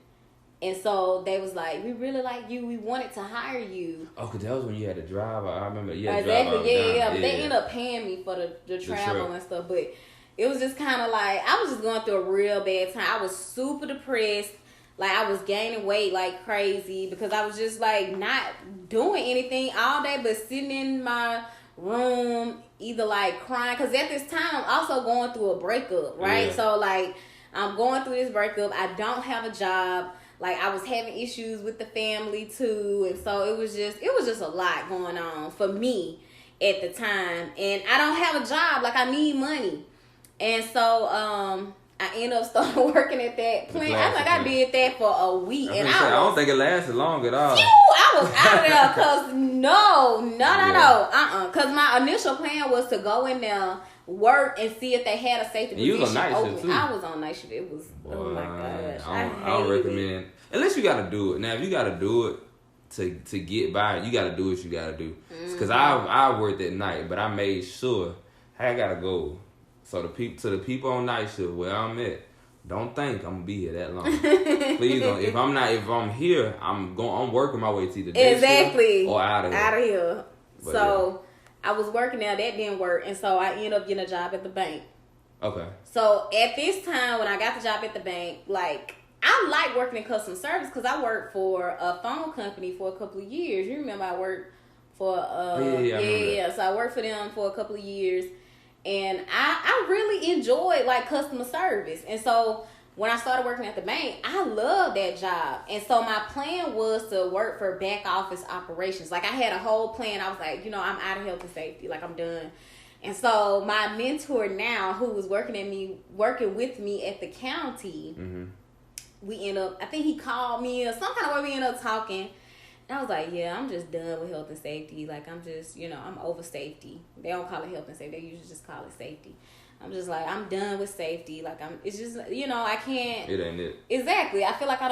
And so they was like, we really like you. We wanted to hire you. Oh, because that was when you had to drive. I remember. Exactly. Yeah. But they ended up paying me for the travel and stuff. But it was just kind of like, I was just going through a real bad time. I was super depressed. Like, I was gaining weight like crazy because I was just, like, not doing anything all day but sitting in my room, either, like, crying. Because at this time, I'm also going through a breakup, right? Yeah. So, like, I'm going through this breakup. I don't have a job. Like, I was having issues with the family, too. And so, it was just a lot going on for me at the time. And I don't have a job. Like, I need money. And so, I ended up starting working at that plant. I think I did that for a week. And I don't think it lasted long at all. I was out of there because no. Because my initial plan was to go in there, work, and see if they had a safety position. You was on night shift, too. I was on night shift. It was, oh my gosh. I don't recommend it. Unless you got to do it. Now, if you got to do it to get by, you got to do what you got to do. Because I worked at night, but I made sure, hey, I got to go. So the people on night shift where I'm at, don't think I'm gonna be here that long. Please don't. If I'm here, I'm working my way to the day shift or out of here. Out of here. But so yeah. I was working there, that didn't work, and so I ended up getting a job at the bank. Okay. So at this time, when I got the job at the bank, like I like working in customer service because I worked for a phone company for a couple of years. You remember I worked for yeah. So I worked for them for a couple of years. And I really enjoyed like customer service. And so when I started working at the bank, I loved that job. And so my plan was to work for back office operations. Like I had a whole plan. I was like, I'm out of health and safety. Like I'm done. And so my mentor now, who was working with me at the county, we end up, I think he called me or some kind of way we ended up talking. And I was like, yeah, I'm just done with health and safety. Like, I'm just, I'm over safety. They don't call it health and safety. They usually just call it safety. I'm just like, I'm done with safety. Like, it's just, I can't. It ain't it. Exactly. I feel like I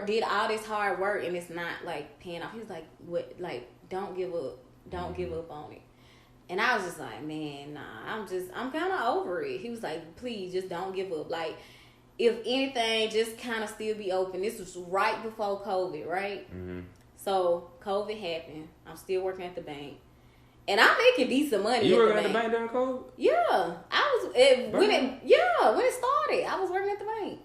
did all this hard work and it's not, like, paying off. He was like, what, like, don't give up. Don't give up on it. And I was just like, man, nah, I'm kind of over it. He was like, please, just don't give up. Like, if anything, just kind of still be open. This was right before COVID, right? Mm-hmm. So, COVID happened. I'm still working at the bank. And I'm making decent money. You working at the bank during COVID? Yeah. When it started, I was working at the bank.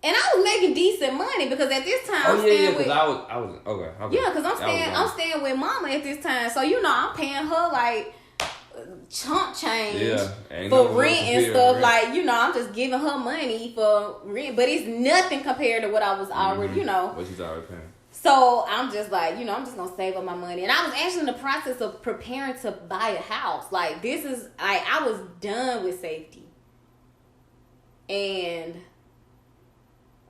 And I was making decent money because at this time I'm staying with... I was okay. Yeah, because I'm staying with mama at this time. So, I'm paying her like chump change for rent and stuff. Rent. Like, I'm just giving her money for rent. But it's nothing compared to what I was already, What she's already paying. So I'm just like, I'm just going to save up my money. And I was actually in the process of preparing to buy a house. Like, I was done with safety. And,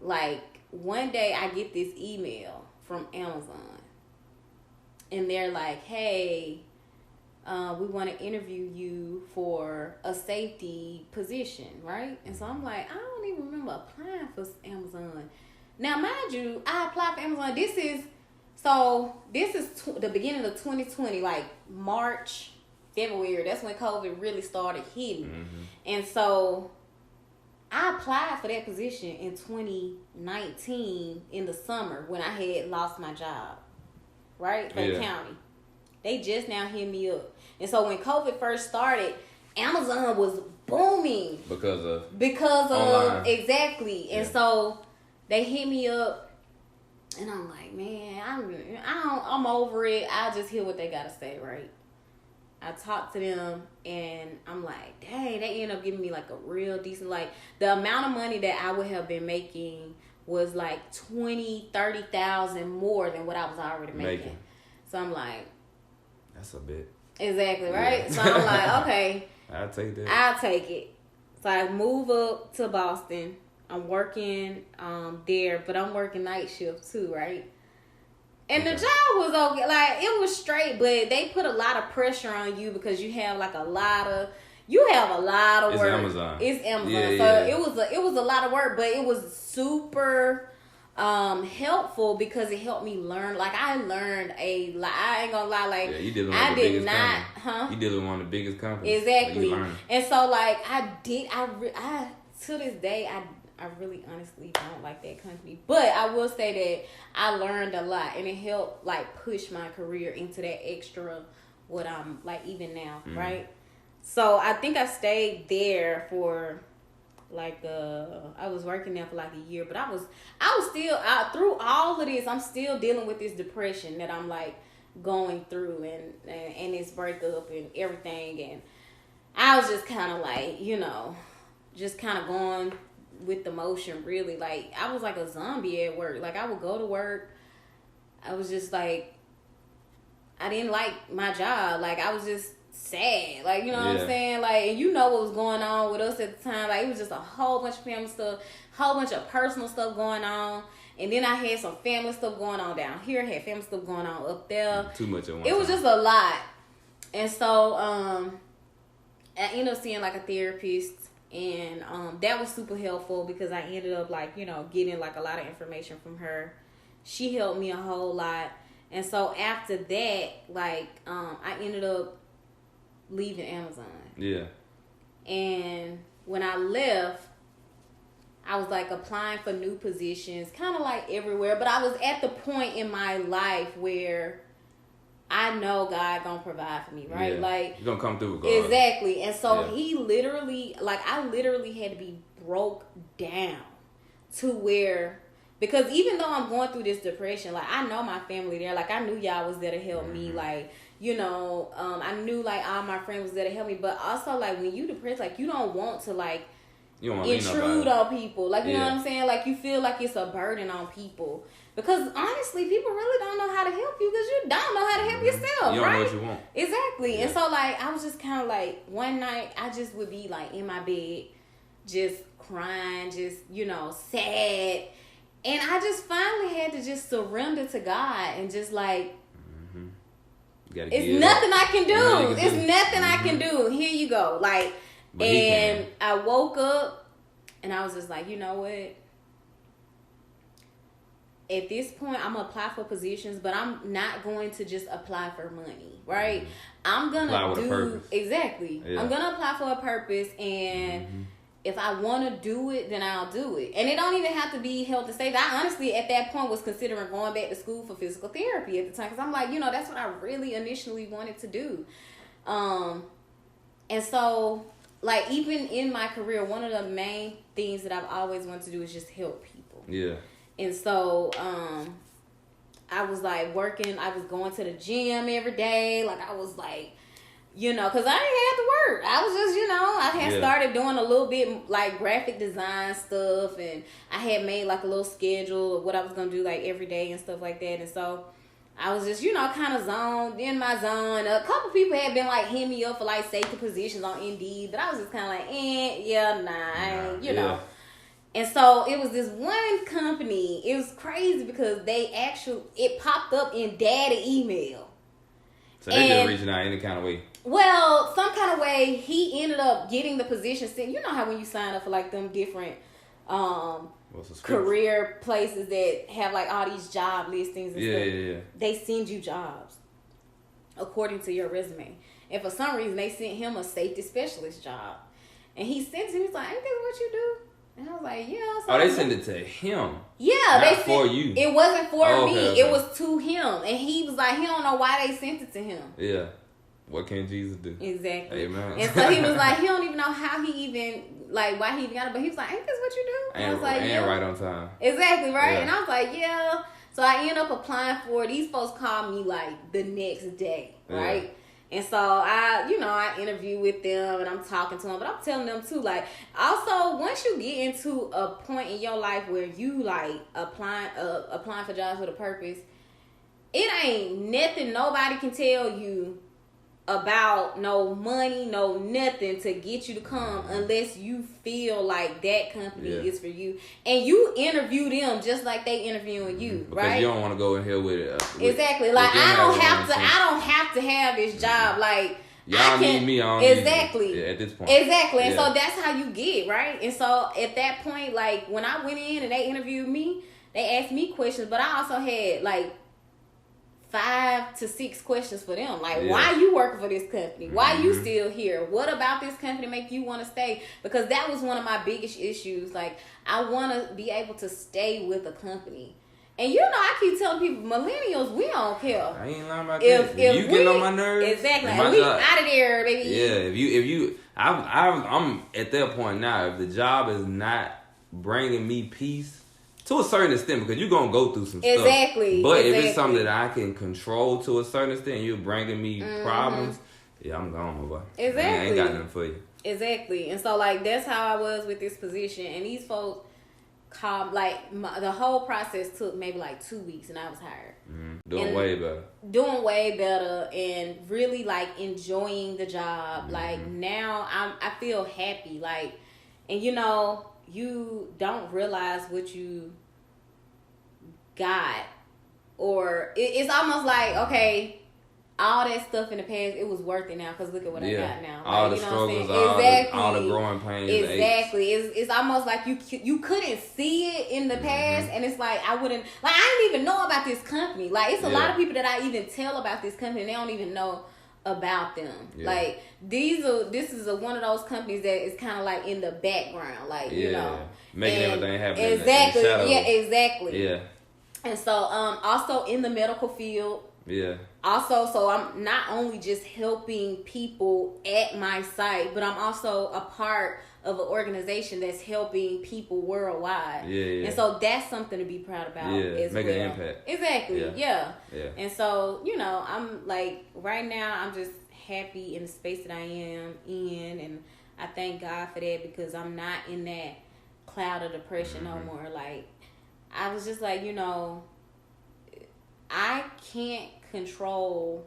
like, one day I get this email from Amazon. And they're like, hey, we want to interview you for a safety position, right? And so I'm like, I don't even remember applying for Amazon. Now, mind you, I applied for Amazon. This is the beginning of 2020, like March, February. That's when COVID really started hitting. Mm-hmm. And so I applied for that position in 2019 in the summer when I had lost my job, right, for the county. They just now hit me up. And so when COVID first started, Amazon was booming. Because of online. Exactly. And so they hit me up, and I'm like, man, I'm over it. I just hear what they gotta say, right? I talked to them, and I'm like, dang, they end up giving me like a real decent, like the amount of money that I would have been making was like $20,000-$30,000 more than what I was already making. So I'm like, that's a bit. Exactly, right? Yeah. So I'm like, okay, I'll take that. I'll take it. So I move up to Boston. I'm working there, but I'm working night shift too, right? And the job was okay. Like, it was straight, but they put a lot of pressure on you because you have, like, a lot of, you have a lot of work. It's Amazon. Yeah, so it was a lot of work, but it was super helpful because it helped me learn. Like I learned a lot. I ain't gonna lie, like you did I did not, company. You did with one of the biggest companies. Exactly. And so like I to this day I really honestly don't like that company. But I will say that I learned a lot and it helped like push my career into that extra what I'm like even now, right? So I think I stayed there for like I was working there for like a year, but I was still through all of this, I'm still dealing with this depression that I'm like going through and this breakup and everything, and I was just kind of like, you know, just kind of going with the motion, really. Like I was like a zombie at work. Like I would go to work, I was just like, I didn't like my job. Like I was just sad. Like, you know what I'm saying? Like, and you know what was going on with us at the time. Like it was just a whole bunch of family stuff, whole bunch of personal stuff going on. And then I had some family stuff going on down here. I had family stuff going on up there. Too much at one time. It was just a lot. And so I ended up seeing like a therapist. And that was super helpful because I ended up like, you know, getting like a lot of information from her. She helped me a whole lot. And so after that, like I ended up leaving Amazon. Yeah. And when I left, I was like applying for new positions, kind of like everywhere. But I was at the point in my life where I know God gonna provide for me, right? Yeah. Like He's gonna come through with God. Exactly. And so he literally, like I literally had to be broke down to where, because even though I'm going through this depression, like I know my family there, like I knew y'all was there to help me, like, you know, I knew like all my friends was there to help me, but also like when you depressed, like you don't want to like intrude on people, like you know what I'm saying, like you feel like it's a burden on people. Because honestly, people really don't know how to help you because you don't know how to help yourself, you don't right? know what you want. Exactly. Yeah. And so, like, I was just kind of like, one night, I just would be, like, in my bed, just crying, just, you know, sad. And I just finally had to just surrender to God and just, like, it's nothing I can do. It's nothing I can do. Here you go. Like, but and I woke up, and I was just like, you know what? At this point, I'm going to apply for positions, but I'm not going to just apply for money, right? I'm going to do... Exactly. Yeah. I'm going to apply for a purpose, and if I want to do it, then I'll do it. And it don't even have to be health and safety. I honestly, at that point, was considering going back to school for physical therapy at the time, because I'm like, you know, that's what I really initially wanted to do. And so, like, even in my career, one of the main things that I've always wanted to do is just help people. Yeah. And so, I was like working, I was going to the gym every day. Like I was like, you know, cause I didn't have to work. I was just, you know, I had started doing a little bit like graphic design stuff, and I had made like a little schedule of what I was going to do like every day and stuff like that. And so I was just, you know, kind of zoned in my zone. A couple people had been like hitting me up for like safety positions on Indeed, but I was just kind of like, you know. And so it was this one company. It was crazy because it popped up in daddy email. So they been reaching out any kind of way. Well, some kind of way. He ended up getting the position sent. You know how when you sign up for like them different career places that have like all these job listings and stuff. They send you jobs according to your resume. And for some reason, they sent him a safety specialist job. And he sent him, he's like, ain't that what you do? And I was like, yeah. So they sent it to him. Yeah. Not for you. It wasn't for me. Okay. It was to him. And he was like, he don't know why they sent it to him. Yeah. What can Jesus do? Exactly. Amen. And so he was like, he don't even know how he even, like, why he even got it. But he was like, ain't this what you do? And I was like, right on time. Exactly, right? Yeah. And I was like, yeah. So I ended up applying for it. These folks called me, like, the next day, right? Yeah. And so I interview with them and I'm talking to them, but I'm telling them too, like, also once you get into a point in your life where you like applying for jobs with a purpose, it ain't nothing nobody can tell you about no money, no nothing to get you to come unless you feel like that company is for you. And you interview them just like they interviewing you, because right? You don't want to go in here with it. Exactly. Like I don't have to have this job. Like Y'all need me, I don't exactly. need you. Yeah, at this point. Exactly. And so that's how you get, right? And so at that point, like when I went in and they interviewed me, they asked me questions, but I also had like 5 to 6 questions for them. Like, why you working for this company? Why you still here? What about this company make you want to stay? Because that was one of my biggest issues. Like, I want to be able to stay with a company. And you know, I keep telling people, millennials, we don't care. I ain't lying about that. If you get on my nerves, exactly, and we out of there, baby. Yeah, I'm at that point now. If the job is not bringing me peace, to a certain extent, because you're going to go through some stuff. Exactly. But if it's something that I can control to a certain extent, you're bringing me problems, I'm gone, my boy. Exactly. I ain't got nothing for you. Exactly. And so, like, that's how I was with this position. And these folks called, like, the whole process took maybe like 2 weeks, and I was hired. Doing way better. Doing way better and really, like, enjoying the job. Like, now I feel happy. Like, and you know, you don't realize what you got, or it's almost like, okay, all that stuff in the past, it was worth it now because look at what I got now. All like, the you know struggles, all the growing pains. Exactly. It's almost like you couldn't see it in the past, and it's like I didn't even know about this company. Like, it's a lot of people that I even tell about this company and they don't even know about them. Like, this is one of those companies that is kind of like in the background, like, you know, making everything happen. Exactly. In the shadows. Yeah, exactly. Yeah. And so also in the medical field. Yeah. Also, so I'm not only just helping people at my site, but I'm also a part of an organization that's helping people worldwide. Yeah. And so that's something to be proud about as make well. an impact. Exactly. Yeah. Yeah. And so, you know, I'm like, right now I'm just happy in the space that I am in, and I thank God for that because I'm not in that cloud of depression no more. Like, I was just like, you know, I can't control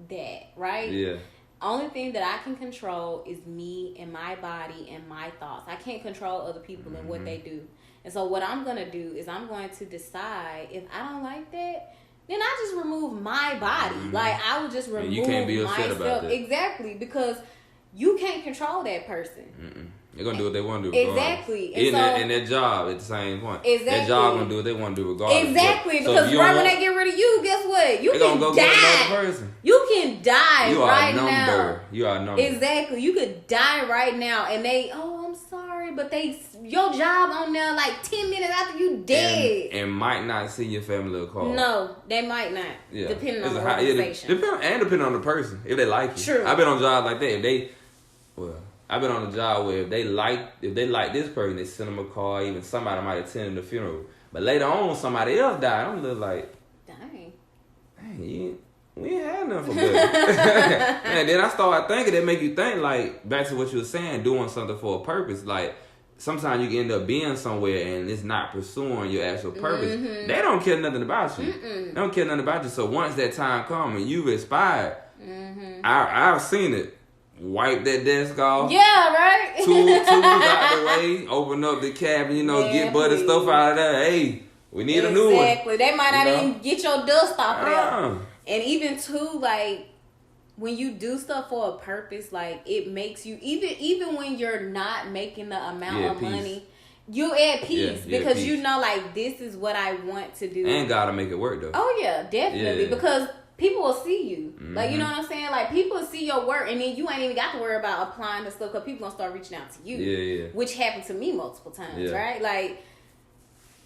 that, right? Yeah. Only thing that I can control is me and my body and my thoughts. I can't control other people and what they do. And so what I'm going to do is I'm going to decide if I don't like that, then I just remove my body. Like, I would just remove myself. You can't be upset about that. Exactly, because you can't control that person. They're going to do what they want to do. Exactly. In their job at the same point. Exactly. Their job going to do what they want to do regardless. Exactly. Because right when they get rid of you, guess what? You can go die. Get another person. You can die right now. You are a number. Exactly. You could die right now. And I'm sorry, but your job on there like 10 minutes after you dead. And might not see your family call. No, they might not. Yeah. Depending on the organization. Depending on the person. If they like you. True. I've been on jobs like that. I've been on a job where if they like this person, they send them a call. Even somebody might attend the funeral. But later on, somebody else died. I'm just like, dang, we ain't had nothing for good. And then I started thinking, that make you think, like, back to what you were saying, doing something for a purpose. Like, sometimes you can end up being somewhere and it's not pursuing your actual purpose. They don't care nothing about you. They don't care nothing about you. So once that time comes and you've expired, I've seen it. Wipe that desk off. Yeah, right? Tools out the way. Open up the cabin, get butter stuff out of there. Hey, we need a new one. Exactly. They might not even get your dust off there. And even too, like, when you do stuff for a purpose, like, it makes you, even when you're not making the amount of money, you at peace because peace. You know, like, this is what I want to do. And gotta make it work, though. Oh, yeah, definitely. Because people will see you. Like, you know what I'm saying? Like, people will see your work, and then you ain't even got to worry about applying to stuff because people going to start reaching out to you. Yeah. Which happened to me multiple times, right? Like,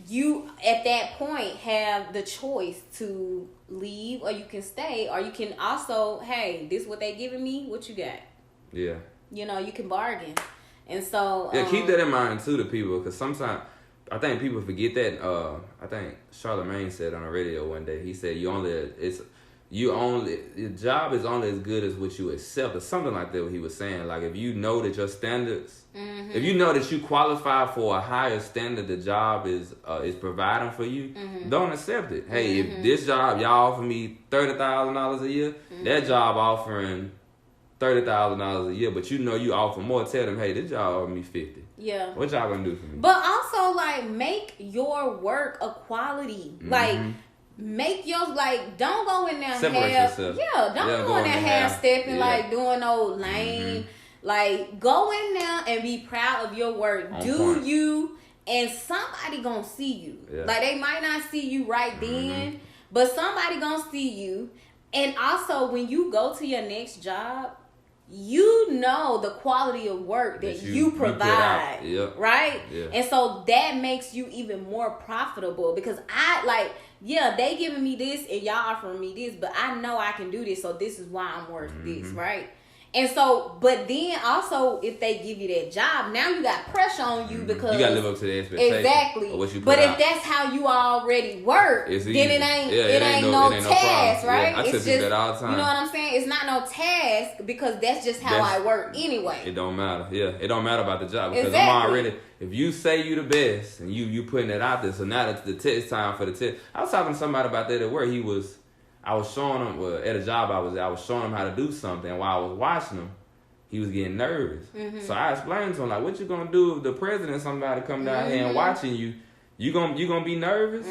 you, at that point, have the choice to leave or you can stay, or you can also, hey, this is what they giving me, what you got? Yeah. You know, you can bargain. And so... Yeah, keep that in mind, too, to people, because sometimes... I think people forget that. I think Charlamagne said on the radio one day, he said, your job is only as good as what you accept, or something like that, what he was saying. Like, if you know that your standards, if you know that you qualify for a higher standard the job is providing for you, don't accept it. Hey, if this job, y'all offer me $30,000 a year, that job offering $30,000 a year, but you know you offer more, tell them, hey, this job offer me $50,000. Yeah. What y'all gonna do for me? But also, like, make your work a quality. Like, make your, like, don't go in there separate yourself. Don't go in there half-stepping, like, doing no lame. Like, go in there and be proud of your work. Do you, and somebody gonna see you. Like, they might not see you right then, but somebody gonna see you. And also, when you go to your next job, you know the quality of work that you provide, right? And so that makes you even more profitable, because they giving me this and y'all offering me this, but I know I can do this, so this is why I'm worth this, right? And so, but then also, if they give you that job, now you got pressure on you, because you gotta live up to the expectation. Exactly. Of what you put but out. if that's how you already work, then it ain't no task, right? I tell people that all the time. You know what I'm saying? It's not no task, because that's just how I work anyway. It don't matter. It don't matter about the job, because I'm already. If you say you the best and you putting it out there, so now it's the test time for the test. I was talking to somebody about that at work. I was showing him, at a job I was showing him how to do something. And while I was watching him, he was getting nervous. So I explained to him, like, what you gonna do if the president, somebody come down here and watching you? You gonna be nervous?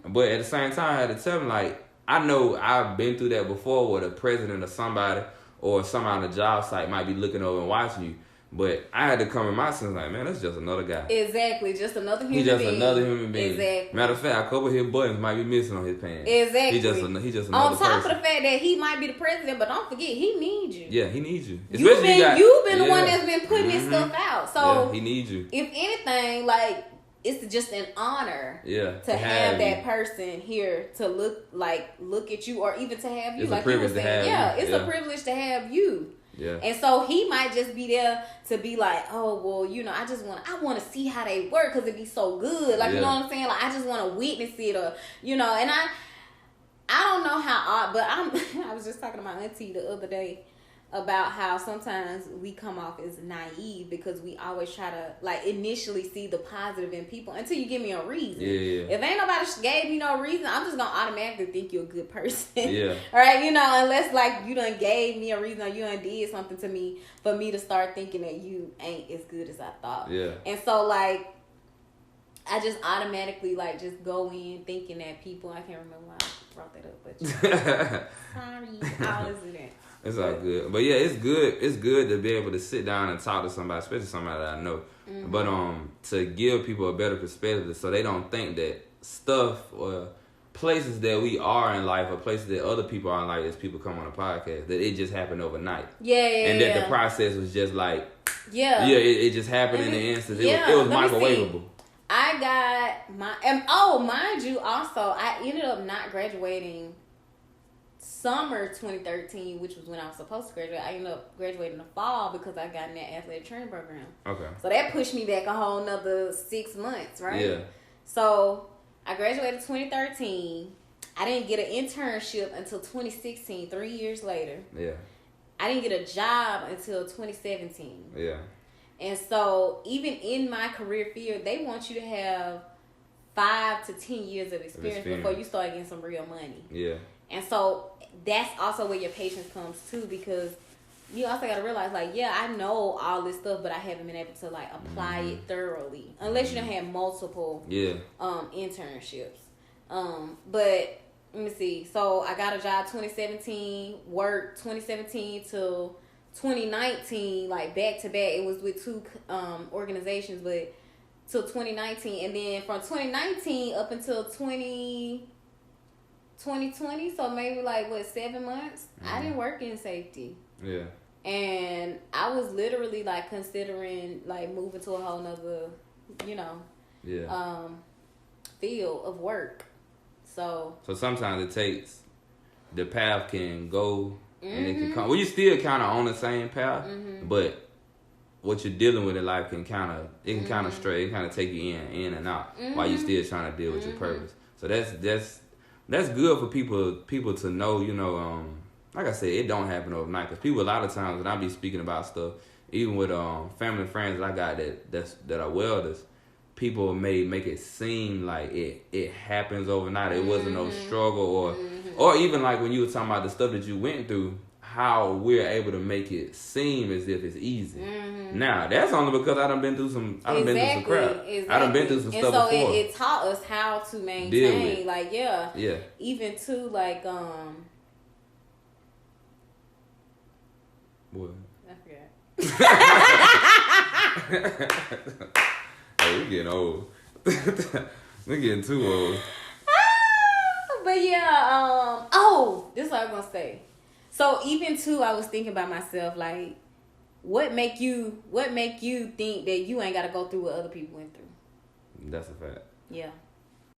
But at the same time, I had to tell him, like, I know I've been through that before, where the president or somebody on the job site might be looking over and watching you. But I had to come in my sense, like, man, that's just another guy. Exactly, just another human being. He's just another human being. Exactly. Matter of fact, a couple of his buttons might be missing on his pants. Exactly. He just another person. On top of the fact that he might be the president, but don't forget, he needs you. Yeah, he needs you. You've been the one that's been putting this stuff out. So he needs you. If anything, like, it's just an honor to have that person here to look at you, or even to have you. It's like a privilege you were saying. It's a privilege to have you. Yeah. And so he might just be there to be like, oh, well, you know, I want to see how they work, because it be so good. Like, you know what I'm saying? Like, I just want to witness it, or, you know, and I don't know how, but I was just talking to my auntie the other day about how sometimes we come off as naive, because we always try to, like, initially see the positive in people until you give me a reason. If ain't nobody gave me no reason, I'm just gonna automatically think you're a good person. Right? You know, unless, like, you done gave me a reason, or you done did something to me for me to start thinking that you ain't as good as I thought. And so, like, I just automatically, like, just go in thinking that people, I can't remember why I brought that up, but sorry, I was in that. It's all good. But yeah, it's good. It's good to be able to sit down and talk to somebody, especially somebody that I know. But to give people a better perspective, so they don't think that stuff or places that we are in life, or places that other people are in life, as people come on a podcast, that it just happened overnight. And that the process was just like, it just happened in the instant. It was microwavable. I got mind you, also, I ended up not graduating summer 2013, which was when I was supposed to graduate. I ended up graduating in the fall, because I got in that athletic training program. So that pushed me back a whole nother 6 months, right? So I graduated 2013. I didn't get an internship until 2016, 3 years later. I didn't get a job until 2017. And so even in my career field, they want you to have 5 to 10 years of experience before you start getting some real money. And so that's also where your patience comes too, because you also got to realize, like, I know all this stuff, but I haven't been able to, like, apply it thoroughly, unless you don't have multiple internships. But let me see. So I got a job 2017, worked 2017 till 2019, like, back to back. It was with two organizations, but till 2019, and then from 2019 up until 2020, so maybe, like, 7 months, I didn't work in safety. And I was literally, like, considering, like, moving to a whole nother, you know, field of work. So sometimes it takes, the path can go and it can come. Well, you still kind of on the same path, but what you're dealing with in life can kind of stray. It kind of take you in and out while you're still trying to deal with your purpose. So that's good for people to know. You know, like I said, it don't happen overnight, because people, a lot of times when I be speaking about stuff, even with family and friends that I got that are welders, people may make it seem like it happens overnight. It wasn't no struggle, or even like when you were talking about the stuff that you went through. how we're able to make it seem as if it's easy. Mm-hmm. Now that's only because I done been through some. I done been through some crap. Exactly. I done been through some stuff before. And so it taught us how to maintain. Like even to like What? I forgot. Hey, we getting old. We're getting too old. But yeah, this is what I was gonna say. So even too, I was thinking about myself, like, what make you think that you ain't gotta go through what other people went through? That's a fact. Yeah.